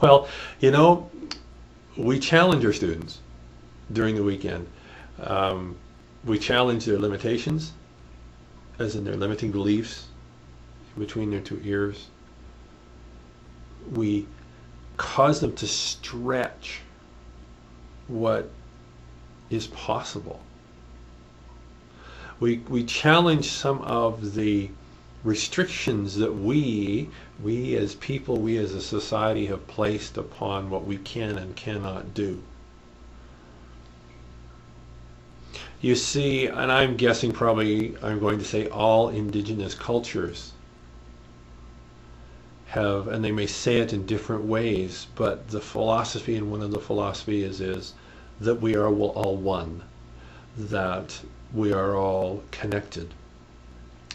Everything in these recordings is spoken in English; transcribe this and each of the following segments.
Well, you know, we challenge our students during the weekend. Um, we challenge their limitations, as in their limiting beliefs between their two ears. We cause them to stretch what is possible. We challenge some of the restrictions that we as people, we as a society have placed upon what we can and cannot do. You see, and I'm guessing probably I'm going to say all indigenous cultures have, and they may say it in different ways, but the philosophy, and one of the philosophy is that we are all one, that we are all connected.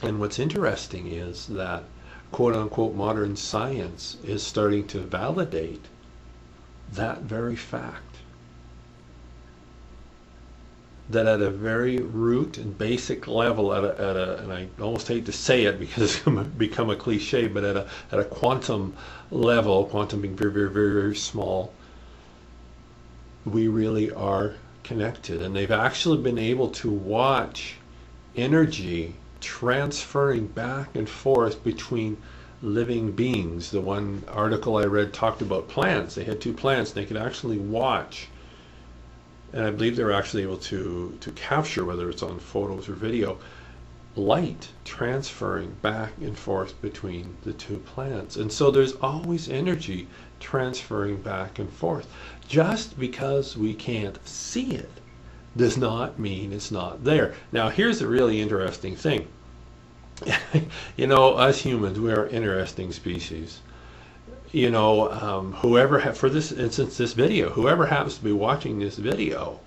And what's interesting is that quote unquote modern science is starting to validate that very fact. That at a very root and basic level, and I almost hate to say it because it's become a cliche, but at a quantum level, quantum being very, very, very, very small, we really are connected. And they've actually been able to watch energy transferring back and forth between living beings. The one article I read talked about plants. They had two plants, and they could actually watch, and I believe they were actually able to capture, whether it's on photos or video, light transferring back and forth between the two plants. And so there's always energy transferring back and forth. Just because we can't see it does not mean it's not there. Now, here's a really interesting thing. You know, us humans, we are an interesting species. You know, for this instance, this video, whoever happens to be watching this video,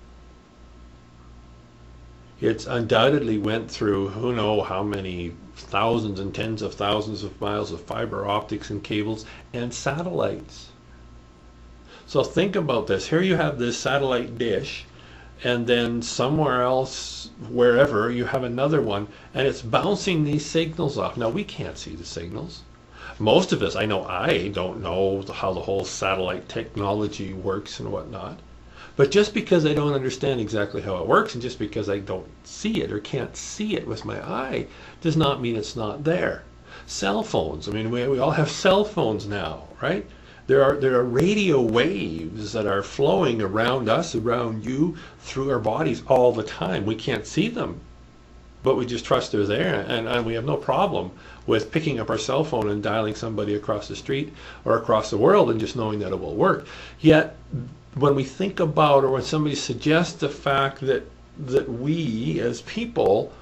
it's undoubtedly went through who knows how many thousands and tens of thousands of miles of fiber optics and cables and satellites. So think about this. Here you have this satellite dish, and then somewhere else, wherever, you have another one, and it's bouncing these signals off. Now, we can't see the signals. Most of us, I know I don't know how the whole satellite technology works and whatnot. But just because I don't understand exactly how it works, and just because I don't see it or can't see it with my eye, does not mean it's not there. Cell phones, I mean, we all have cell phones now, right? There are radio waves that are flowing around us, around you, through our bodies all the time. We can't see them, but we just trust they're there, and we have no problem with picking up our cell phone and dialing somebody across the street or across the world and just knowing that it will work. Yet, when we think about, or when somebody suggests the fact that we as people,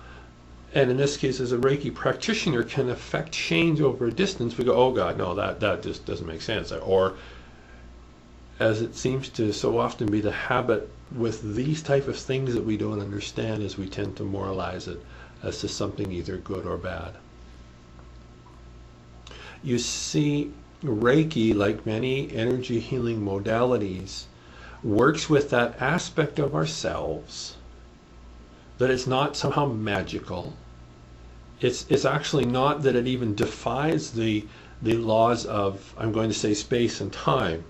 and in this case as a Reiki practitioner, can affect change over a distance, we go, oh God, no, that just doesn't make sense. Or, as it seems to so often be the habit with these type of things that we don't understand, is we tend to moralize it as to something either good or bad. You see, Reiki, like many energy healing modalities, works with that aspect of ourselves, that it's not somehow magical. It's actually not that it even defies the laws of, I'm going to say, space and time.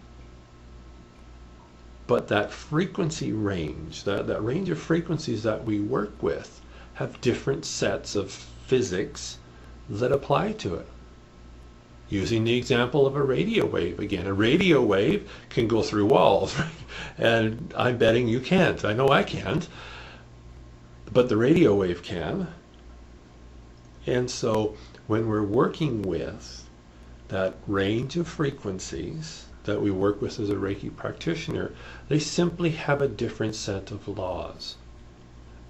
But that frequency range, that range of frequencies that we work with, have different sets of physics that apply to it. Using the example of a radio wave again, a radio wave can go through walls, right? And I'm betting you can't. I know I can't, but the radio wave can. And so when we're working with that range of frequencies that we work with as a Reiki practitioner, they simply have a different set of laws.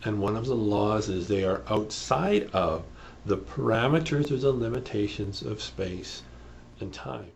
And one of the laws is they are outside of the parameters or the limitations of space and time.